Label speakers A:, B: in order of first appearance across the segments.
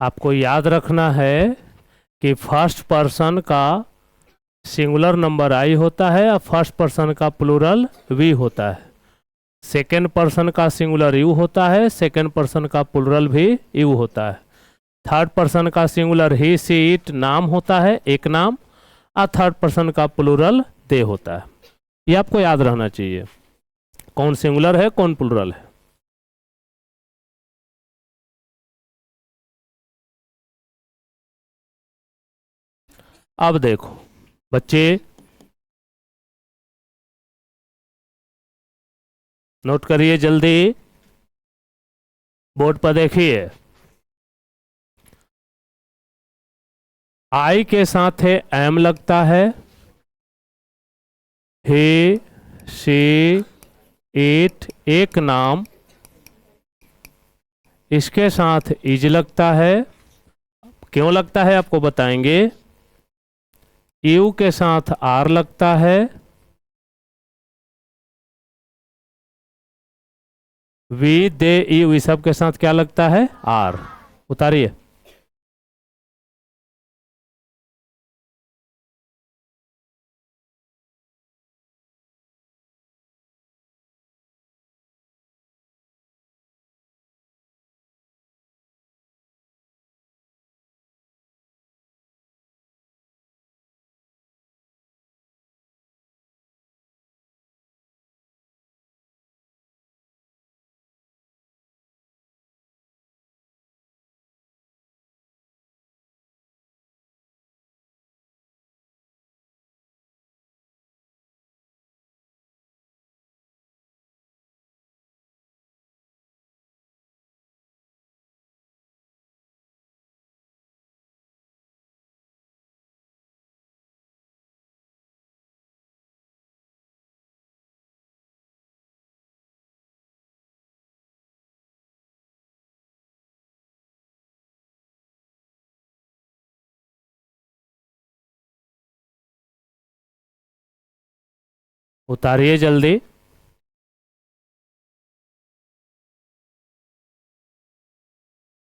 A: आपको याद रखना है कि फर्स्ट पर्सन का सिंगुलर नंबर आई होता है और फर्स्ट पर्सन का प्लूरल वी होता है। सेकेंड पर्सन का सिंगुलर यू होता है, सेकेंड पर्सन का प्लूरल भी यू होता है। थर्ड पर्सन का सिंगुलर ही सी इट नाम होता है, एक नाम, और थर्ड पर्सन का प्लूरल दे होता है। ये आपको याद रहना चाहिए, कौन सिंगुलर है कौन प्लूरल है। अब देखो बच्चे, नोट करिए जल्दी, बोर्ड पर देखिए। आई के साथ है एम लगता है, ही सी इट एक नाम, इसके साथ इज लगता है। क्यों लगता है आपको बताएंगे। यू के साथ आर लगता है, वी दे यू इस सब के साथ क्या लगता है, आर। उतारिए। उतारिए जल्दी।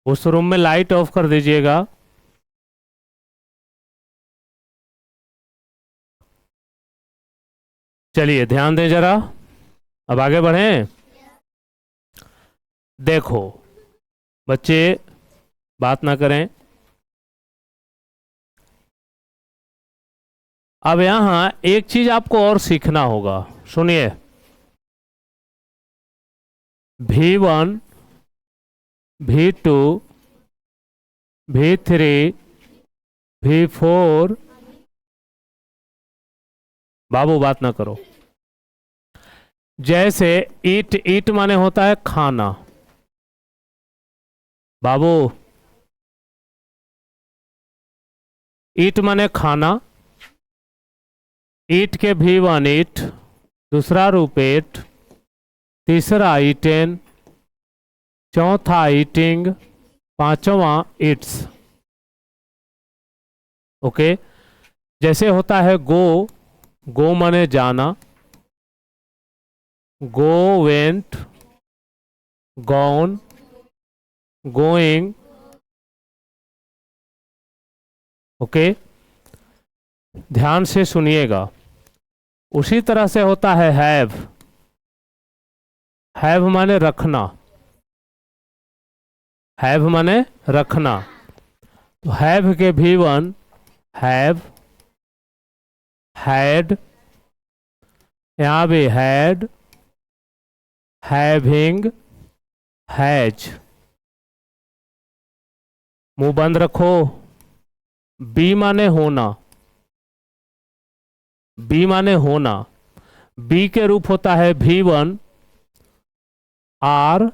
A: उस रूम में लाइट ऑफ कर दीजिएगा। चलिए ध्यान दें जरा, अब आगे बढ़ें। देखो बच्चे, बात ना करें। अब यहां एक चीज आपको और सीखना होगा, सुनिए। V1, V2, V3, V4, बाबू बात ना करो। जैसे ईट, ईट माने होता है खाना। बाबू, ईट माने खाना। ईट के V1 ईट, दूसरा रूप ईट, तीसरा ईटेन, चौथा ईटिंग, पांचवा ईट्स। ओके। जैसे होता है गो, गो माने जाना, go went, gone, going. Okay, ध्यान से सुनिएगा। उसी तरह से होता है हैव। हैव माने रखना, हैव माने रखना। तो हैव के V1 हैव, हैड, यहां भी हैड, हैविंग, हैज। मुंह बंद रखो। बी माने होना, बी माने होना। बी के रूप होता है V1 आर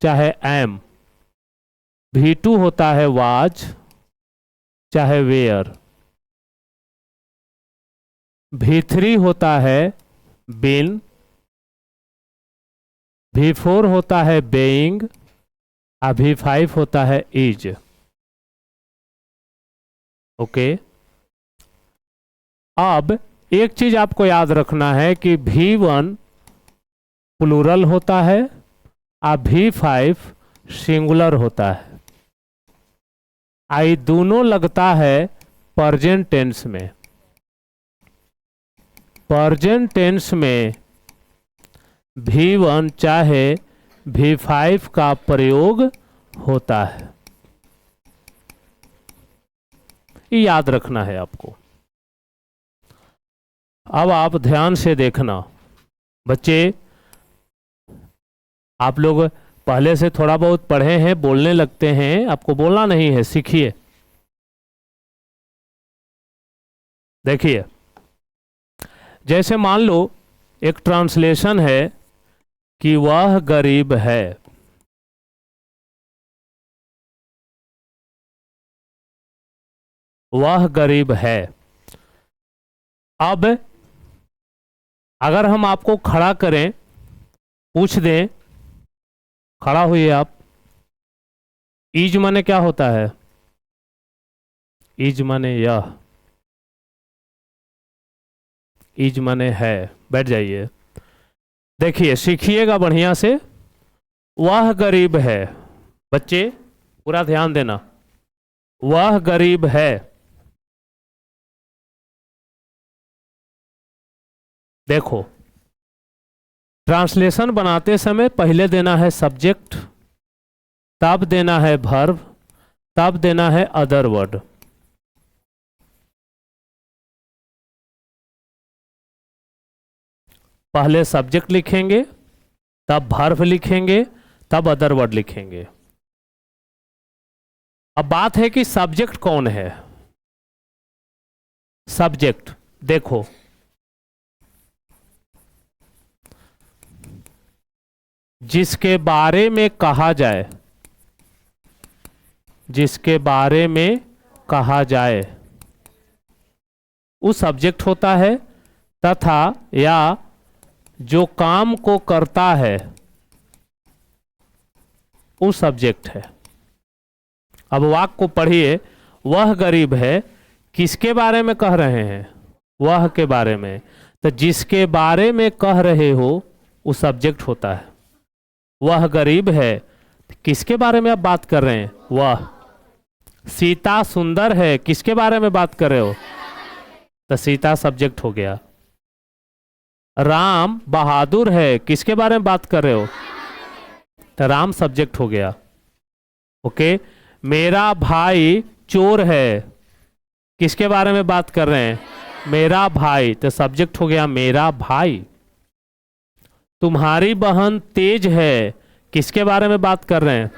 A: चाहे एम, V2 होता है वाज चाहे वेयर, V3 होता है बिन, V4 होता है बेइंग, और V5 होता है इज। ओके। अब एक चीज आपको याद रखना है कि V1 प्लूरल होता है और V5 सिंगुलर होता है। आई दोनों लगता है प्रेजेंट टेंस में। प्रेजेंट टेंस में V1 चाहे V5 का प्रयोग होता है। ये याद रखना है आपको। अब आप ध्यान से देखना बच्चे, आप लोग पहले से थोड़ा बहुत पढ़े हैं, बोलने लगते हैं, आपको बोलना नहीं है, सीखिए। देखिए, जैसे मान लो एक ट्रांसलेशन है कि वह गरीब है। वह गरीब है। अब अगर हम आपको खड़ा करें, पूछ दें, खड़ा हुई आप, इज माने क्या होता है? इज माने यह, इज माने है। बैठ जाइए, देखिए, सीखिएगा बढ़िया से। वह गरीब है, बच्चे पूरा ध्यान देना, वह गरीब है। देखो, ट्रांसलेशन बनाते समय पहले देना है सब्जेक्ट, तब देना है वर्ब, तब देना है अदर वर्ड। पहले सब्जेक्ट लिखेंगे, तब वर्ब लिखेंगे, तब अदर वर्ड लिखेंगे। अब बात है कि सब्जेक्ट कौन है। सब्जेक्ट देखो, जिसके बारे में कहा जाए, जिसके बारे में कहा जाए वो सब्जेक्ट होता है, तथा या जो काम को करता है वो सब्जेक्ट है। अब वाक्य को पढ़िए, वह गरीब है, किसके बारे में कह रहे हैं? वह के बारे में। तो जिसके बारे में कह रहे हो वो सब्जेक्ट होता है। वह गरीब है, किसके बारे में आप बात कर रहे हैं? वह। सीता सुंदर है, किसके बारे में बात कर रहे हो? तो सीता सब्जेक्ट हो गया। राम बहादुर है, किसके बारे में बात कर रहे हो? तो राम सब्जेक्ट हो गया। ओके। मेरा भाई चोर है, किसके बारे में बात कर रहे हैं? मेरा भाई, तो सब्जेक्ट हो गया मेरा भाई। तुम्हारी बहन तेज है, किसके बारे में बात कर रहे हैं?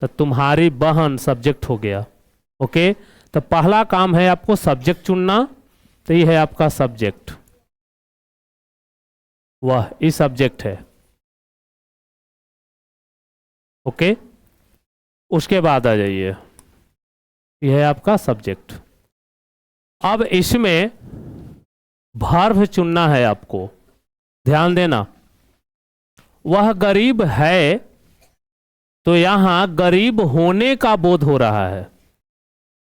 A: तो तुम्हारी बहन सब्जेक्ट हो गया। ओके। तो पहला काम है आपको सब्जेक्ट चुनना, तो ये है आपका सब्जेक्ट, वह इस सब्जेक्ट है। ओके। उसके बाद आ जाइए, यह है आपका सब्जेक्ट। अब इसमें वर्ब चुनना है आपको, ध्यान देना। वह गरीब है, तो यहां गरीब होने का बोध हो रहा है।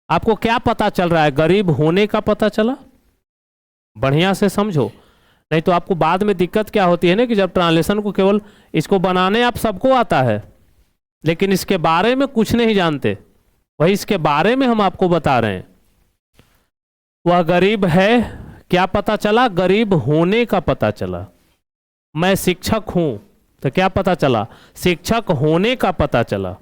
A: आपको क्या पता चल रहा है? गरीब होने का पता चला। बढ़िया से समझो, नहीं तो आपको बाद में दिक्कत क्या होती है ना, कि जब ट्रांसलेशन को केवल इसको बनाने आप सबको आता है, लेकिन इसके बारे में कुछ नहीं जानते, वही इसके बारे में हम आपको बता रहे हैं। वह गरीब है, क्या पता चला? गरीब होने का पता चला। मैं शिक्षक हूं, तो क्या पता चला? शिक्षक होने का पता चला।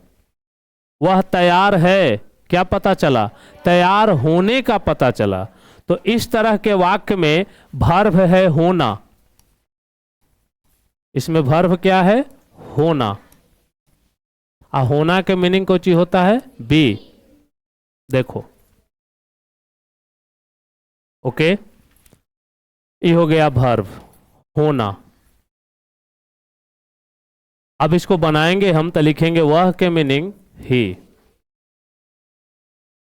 A: वह तैयार है, क्या पता चला? तैयार होने का पता चला। तो इस तरह के वाक्य में वर्ब है होना। इसमें वर्ब क्या है? होना। होना के मीनिंग कोई चीज होता है? बी। देखो, ओके, ये हो गया वर्ब होना। अब इसको बनाएंगे हम, तो लिखेंगे वह के मीनिंग ही।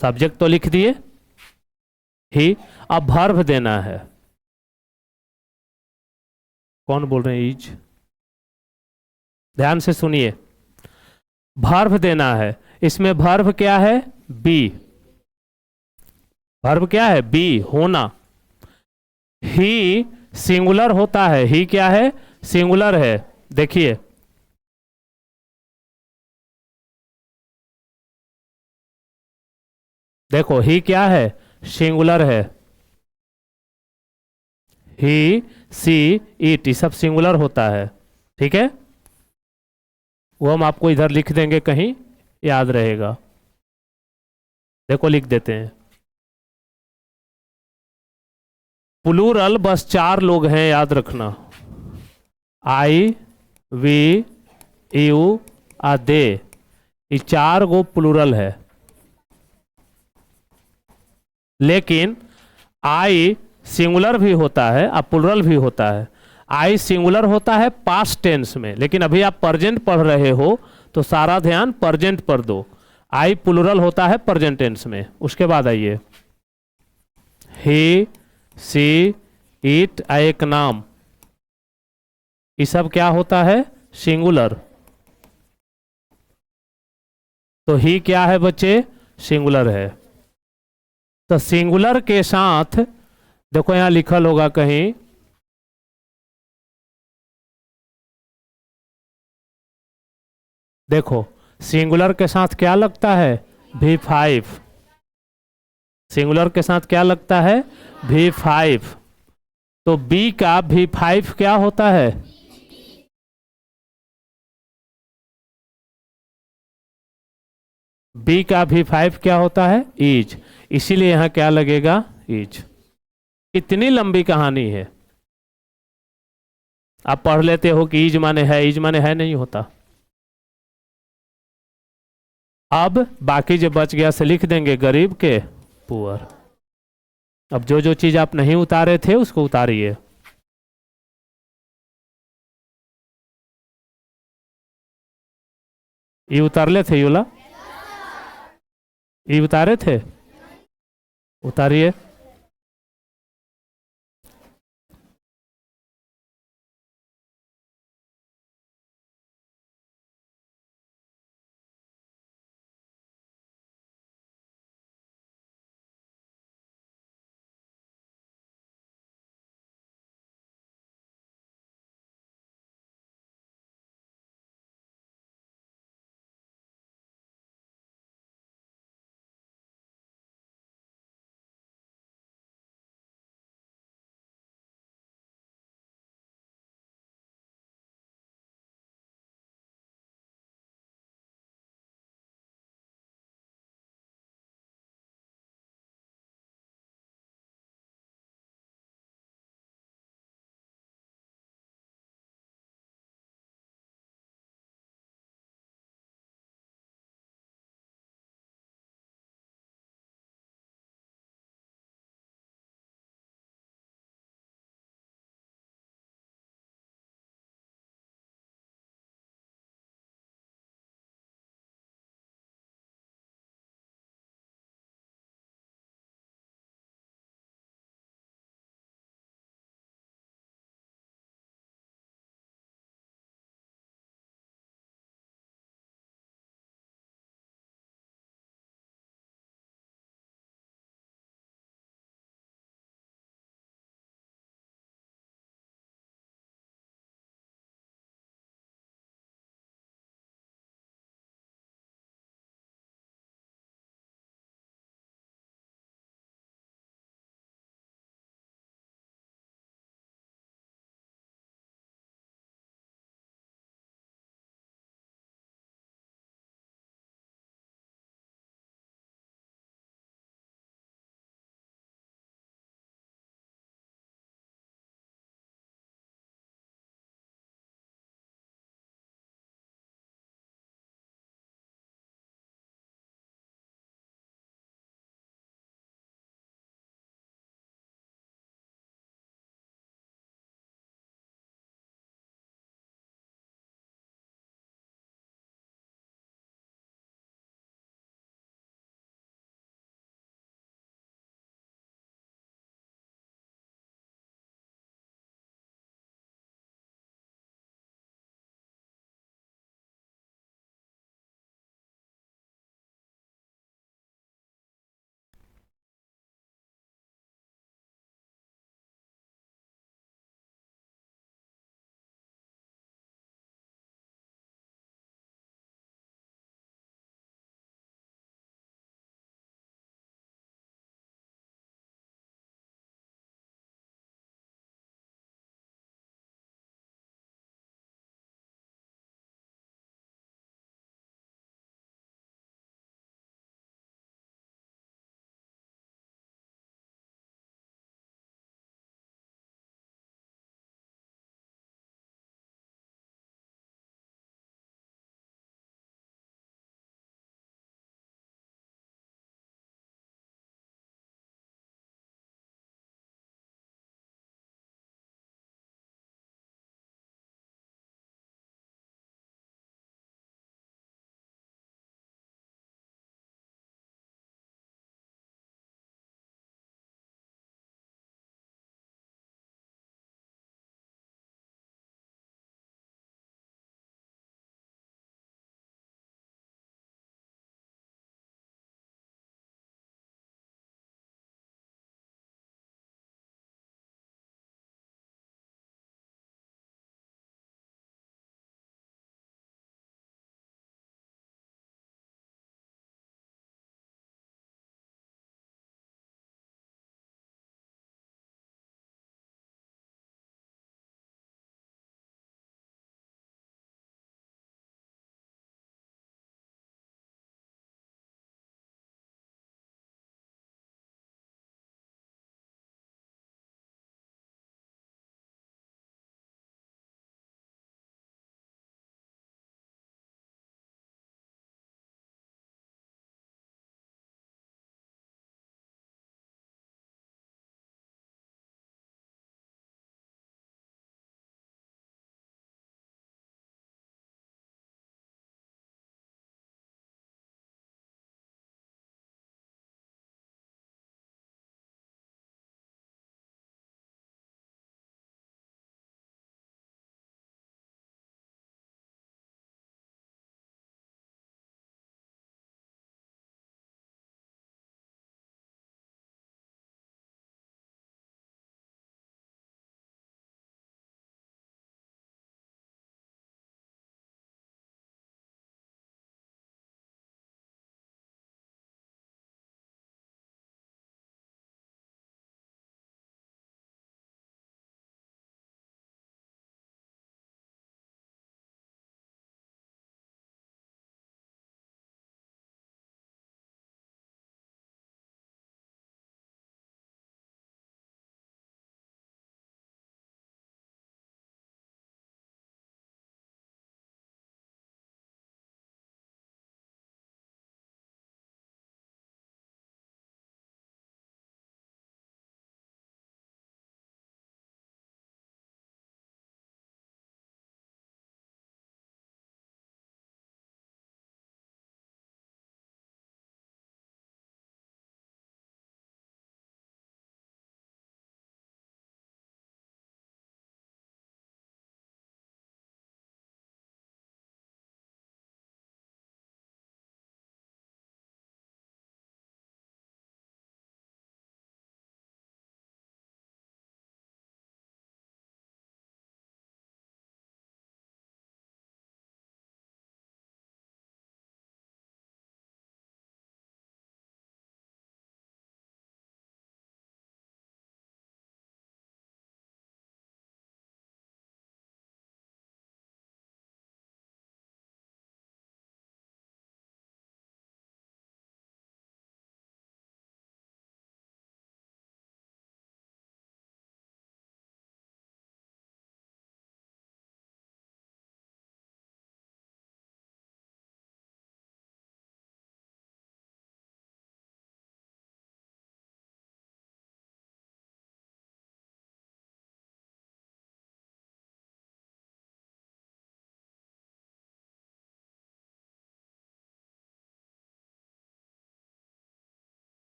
A: सब्जेक्ट तो लिख दिए ही, अब वर्ब देना है। कौन बोल रहे हैं? इज। ध्यान से सुनिए, वर्ब देना है। इसमें वर्ब क्या है? बी। वर्ब क्या है? बी, होना। ही सिंगुलर होता है, ही क्या है? सिंगुलर है। देखिए, देखो ही क्या है, सिंगुलर है। ही, सी, इट, ये सब सिंगुलर होता है। ठीक है, वो हम आपको इधर लिख देंगे कहीं, याद रहेगा। देखो लिख देते हैं। प्लूरल बस 4 लोग हैं, याद रखना। आई, वी, यू, आ, दे, ये 4 गो प्लूरल है। लेकिन आई सिंगुलर भी होता है और प्लूरल भी होता है। आई सिंगुलर होता है पास्ट टेंस में, लेकिन अभी आप प्रेजेंट पढ़ रहे हो तो सारा ध्यान प्रेजेंट पर दो। आई प्लूरल होता है प्रेजेंट टेंस में। उसके बाद आइए, ही, सी, इट, एक नाम, ये सब क्या होता है, सिंगुलर। तो ही क्या है बच्चे, सिंगुलर है। तो सिंगुलर के साथ देखो यहां लिखल होगा कहीं, देखो सिंगुलर के साथ क्या लगता है, V5। सिंगुलर के साथ क्या लगता है, V5। तो बी का V5 क्या होता है, बी का V5 क्या होता है, इज। इसीलिए यहां क्या लगेगा, इज। इतनी लंबी कहानी है, आप पढ़ लेते हो कि इज माने है, इज माने है नहीं होता। अब बाकी जो बच गया से लिख देंगे, गरीब के पुअर। अब जो जो चीज आप नहीं उतारे थे उसको उतारिए। ये उतार थे यूला, ये उतारे थे, उतारिए।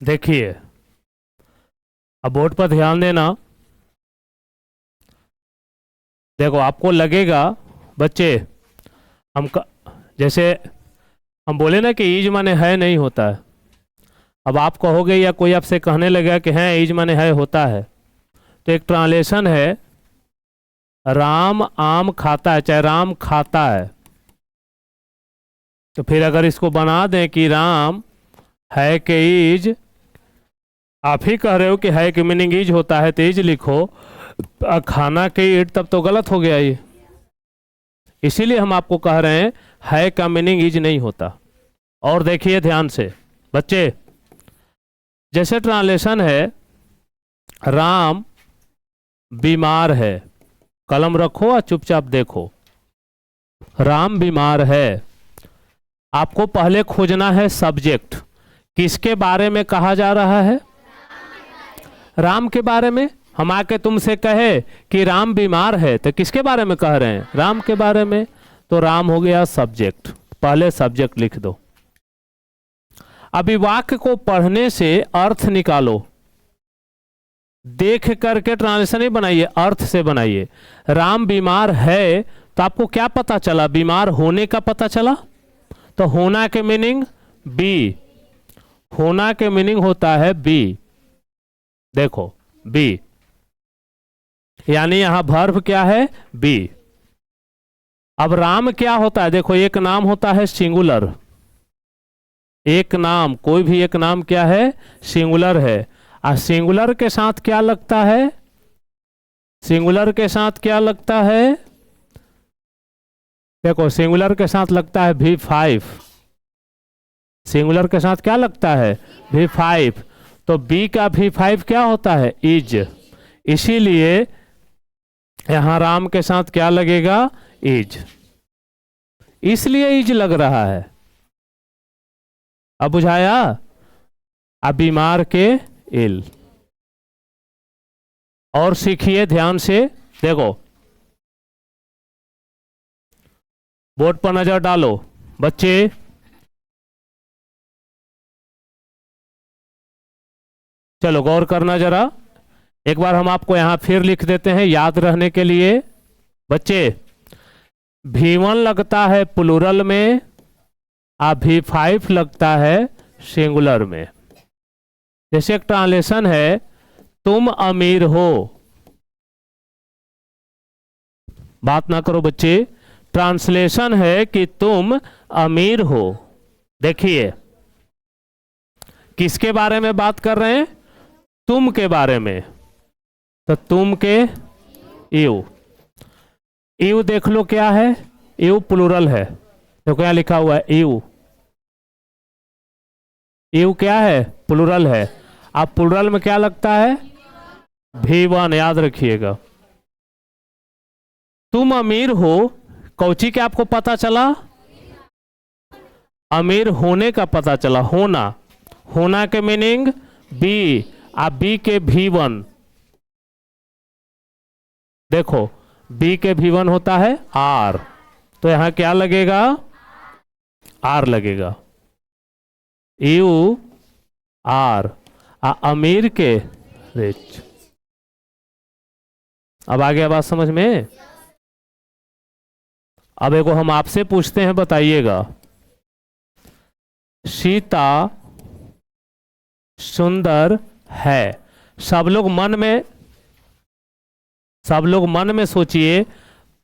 A: देखिए, अब बोर्ड पर ध्यान देना। देखो, आपको लगेगा बच्चे, हम जैसे हम बोले ना कि ईज माने है नहीं होता है। अब आप कहोगे या कोई आपसे कहने लगेगा कि है ईज माने है होता है, तो एक ट्रांसलेशन है, राम आम खाता है, चाहे राम खाता है। तो फिर अगर इसको बना दें कि राम है के ईज, आप ही कह रहे हो कि है के मीनिंग ईज होता है, तो ईज लिखो, खाना के ईट, तब तो गलत हो गया ये। इसीलिए हम आपको कह रहे हैं है का मीनिंग ईज नहीं होता। और देखिए ध्यान से बच्चे, जैसे ट्रांसलेशन है, राम बीमार है, कलम रखो और चुपचाप देखो, राम बीमार है। आपको पहले खोजना है सब्जेक्ट, किसके बारे में कहा जा रहा है? राम के बारे में। हम आके तुमसे कहे कि राम बीमार है, तो किसके बारे में कह रहे हैं? राम के बारे में। तो राम हो गया सब्जेक्ट, पहले सब्जेक्ट लिख दो। अभी वाक्य को पढ़ने से अर्थ निकालो, देख करके ट्रांसलेशन ही बनाइए, अर्थ से बनाइए। राम बीमार है, तो आपको क्या पता चला? बीमार होने का पता चला। तो होना के मीनिंग बी, होना के मीनिंग होता है बी। देखो बी, यानी यहां वर्ब क्या है? बी। अब राम क्या होता है? देखो, एक नाम होता है सिंगुलर, एक नाम, कोई भी एक नाम क्या है? सिंगुलर है। और सिंगुलर के साथ क्या लगता है? सिंगुलर के साथ क्या लगता है? देखो, सिंगुलर के साथ लगता है V5। सिंगुलर के साथ क्या लगता है? V5। तो बी का V5 क्या होता है? इज। इसीलिए यहां राम के साथ क्या लगेगा? इज। इसलिए इज लग रहा है। अब बुझाया? अब बीमार के इल। और सीखिए ध्यान से, देखो बोर्ड पर नजर डालो बच्चे। चलो गौर करना जरा, एक बार हम आपको यहां फिर लिख देते हैं याद रहने के लिए। बच्चे, V1 लगता है प्लूरल में, और V5 लगता है सिंगुलर में। जैसे एक ट्रांसलेशन है, तुम अमीर हो। बात ना करो बच्चे, ट्रांसलेशन है कि तुम अमीर हो। देखिए, किसके बारे में बात कर रहे हैं? तुम के बारे में। तो तुम के यू, यू देख लो क्या है? यू प्लूरल है। देखो यहां लिखा हुआ है यू, यू क्या है? प्लूरल है। अब प्लूरल में क्या लगता है? V1, याद रखिएगा। तुम अमीर हो, कौची के आपको पता चला? अमीर होने का पता चला, होना। होना के मीनिंग बी, आप बी के V1। देखो, बी के V1 होता है आर, तो यहां क्या लगेगा? आर लगेगा। U R. अमीर के रिच। अब आ गया बात समझ में? अब एगो हम आपसे पूछते हैं, बताइएगा, सीता सुंदर है। सब लोग मन में सोचिए,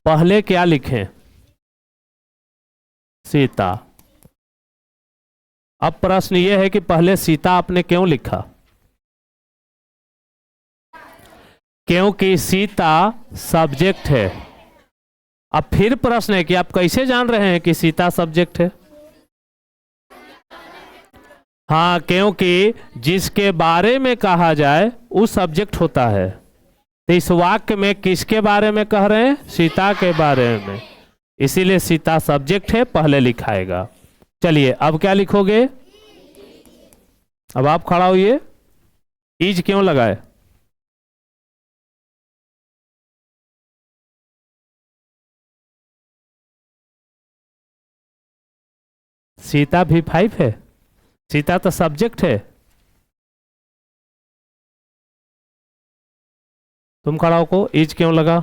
A: पहले क्या लिखें? सीता। अब प्रश्न यह है कि पहले सीता आपने क्यों लिखा? क्योंकि सीता सब्जेक्ट है। अब फिर प्रश्न है कि आप कैसे जान रहे हैं कि सीता सब्जेक्ट है? हाँ, क्योंकि जिसके बारे में कहा जाए वो सब्जेक्ट होता है। तो इस वाक्य में किसके बारे में कह रहे हैं? सीता के बारे में, इसीलिए सीता सब्जेक्ट है, पहले लिखाएगा। चलिए अब क्या लिखोगे? अब आप खड़ा होइए, इज क्यों लगाए? सीता V5 है, सीता तो सब्जेक्ट है। तुम खड़ा को इज क्यों लगा?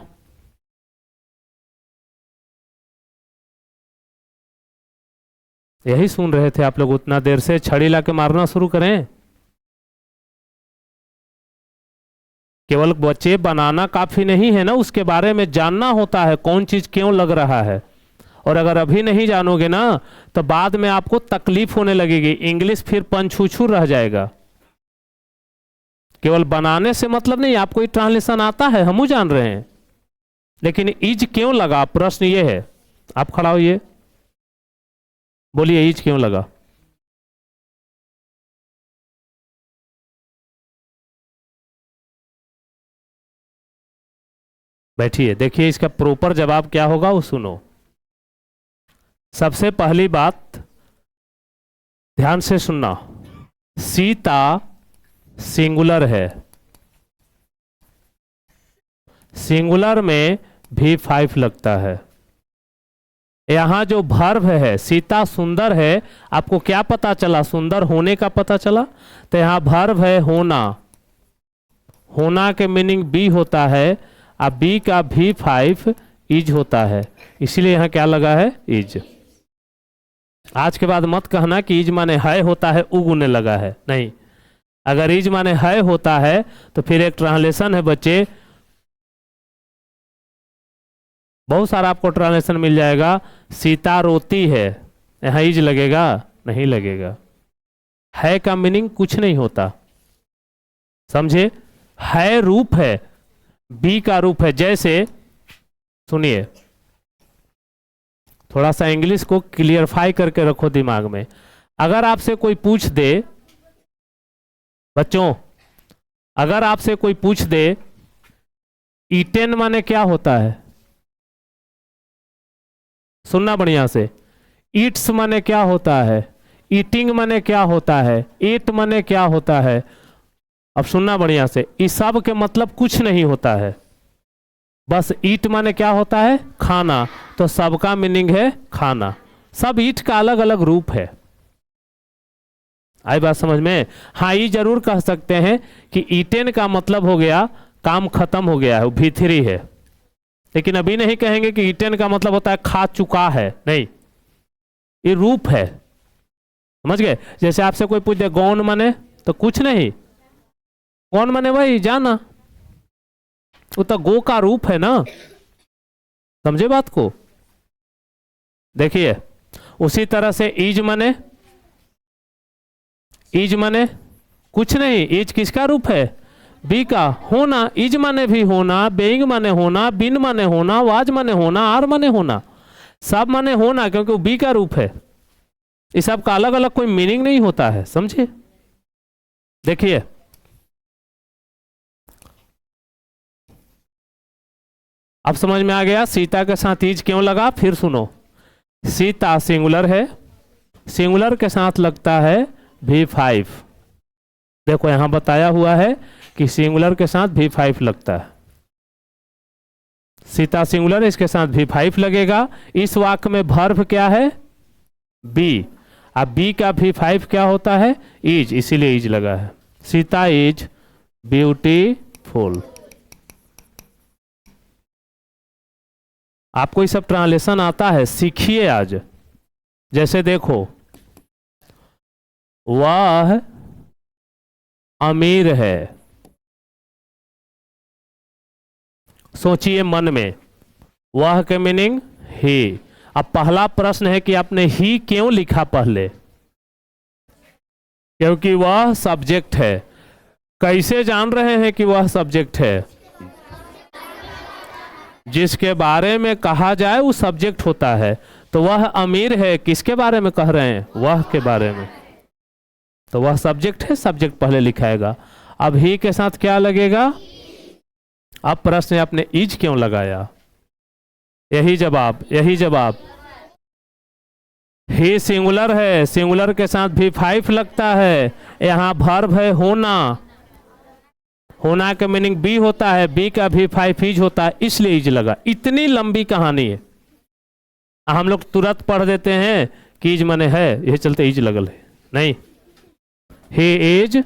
A: यही सुन रहे थे आप लोग उतना देर से, छड़ी लाके मारना शुरू करें? केवल बच्चे बनाना काफी नहीं है ना, उसके बारे में जानना होता है कौन चीज क्यों लग रहा है। और अगर अभी नहीं जानोगे ना तो बाद में आपको तकलीफ होने लगेगी, इंग्लिश फिर पंछूछू रह जाएगा। केवल बनाने से मतलब नहीं, आपको ये ट्रांसलेशन आता है, हम जान रहे हैं, लेकिन इज क्यों लगा, प्रश्न ये है। आप खड़ा होइए, बोलिए इज क्यों लगा? बैठिए, देखिए इसका प्रॉपर जवाब क्या होगा वो सुनो। सबसे पहली बात ध्यान से सुनना, सीता सिंगुलर है, सिंगुलर में भी 5 लगता है। यहां जो वर्ब है सीता सुंदर है, आपको क्या पता चला? सुंदर होने का पता चला। तो यहां वर्ब है होना, होना के मीनिंग बी होता है, अब बी का भी 5 इज होता है, इसलिए यहां क्या लगा है? इज। आज के बाद मत कहना कि इज माने है होता है उगने लगा है, नहीं। अगर इज माने है होता है तो फिर एक ट्रांसलेशन है बच्चे, बहुत सारा आपको ट्रांसलेशन मिल जाएगा, सीता रोती है, यहां इज लगेगा? नहीं लगेगा। है का मीनिंग कुछ नहीं होता, समझे? है रूप है, बी का रूप है। जैसे सुनिए, थोड़ा सा इंग्लिश को क्लियरफाई करके रखो दिमाग में। अगर आपसे कोई पूछ दे, बच्चों अगर आपसे कोई पूछ दे ईटेन माने क्या होता है, सुनना बढ़िया से, ईट्स माने क्या होता है, ईटिंग माने क्या होता है, ईट माने क्या होता है, अब सुनना बढ़िया से, इस सब के मतलब कुछ नहीं होता है। बस ईट माने क्या होता है? खाना, तो सबका मीनिंग है खाना। सब ईट का अलग अलग रूप है। आई बात समझ में? हाँ, ये जरूर कह सकते हैं कि ईटेन का मतलब हो गया काम खत्म हो गया है, वो भी3 है, लेकिन अभी नहीं कहेंगे कि ईटेन का मतलब होता है खा चुका है, नहीं, ये रूप है, समझ गए? जैसे आपसे कोई पूछ दे गौन माने, तो कुछ नहीं, कौन माने भाई जाना, वो तो गो का रूप है ना, समझे बात को? देखिए उसी तरह से इज माने, इज माने कुछ नहीं, इज किसका रूप है? बी का। होना, इज माने भी होना, बेइंग माने होना, बिन माने होना, वाज माने होना, आर माने होना, सब माने होना, क्योंकि वो बी का रूप है। इस सब का अलग अलग कोई मीनिंग नहीं होता है, समझे? देखिए अब समझ में आ गया सीता के साथ इज क्यों लगा? फिर सुनो, सीता सिंगुलर है, सिंगुलर के साथ लगता है भी5। देखो यहां बताया हुआ है कि सिंगुलर के साथ भी5 लगता है। सीता सिंगुलर, इसके साथ भी5 लगेगा। इस वाक्य में वर्ब क्या है? बी। अब बी का भी5 क्या होता है? इज, इसीलिए इज लगा है। Sita is beautiful. आपको ये सब ट्रांसलेशन आता है, सीखिए आज। जैसे देखो, वह अमीर है, सोचिए मन में, वह के मीनिंग ही। अब पहला प्रश्न है कि आपने ही क्यों लिखा पहले? क्योंकि वह सब्जेक्ट है। कैसे जान रहे हैं कि वह सब्जेक्ट है? जिसके बारे में कहा जाए वो सब्जेक्ट होता है। तो वह अमीर है, किसके बारे में कह रहे हैं? वह के बारे में, तो वह सब्जेक्ट है, सब्जेक्ट पहले लिखाएगा। अब ही के साथ क्या लगेगा? अब प्रश्न आपने इज क्यों लगाया? यही जवाब, यही जवाब। ही सिंगुलर है, सिंगुलर के साथ भी5 लगता है। यहां वर्ब है होना, होना का मीनिंग बी होता है, बी का भी5 इज होता है, इसलिए इज लगा। इतनी लंबी कहानी है, हम लोग तुरंत पढ़ देते हैं कि इज मने है, यह चलते इज लगल है, नहीं। He is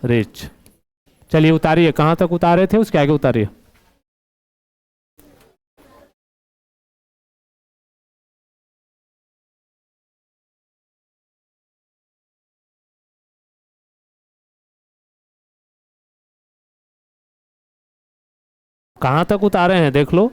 A: rich. चलिए उतारिए, कहां तक उतारे थे, उसके आगे उतारिए। कहाँ तक उतारे हैं देख लो।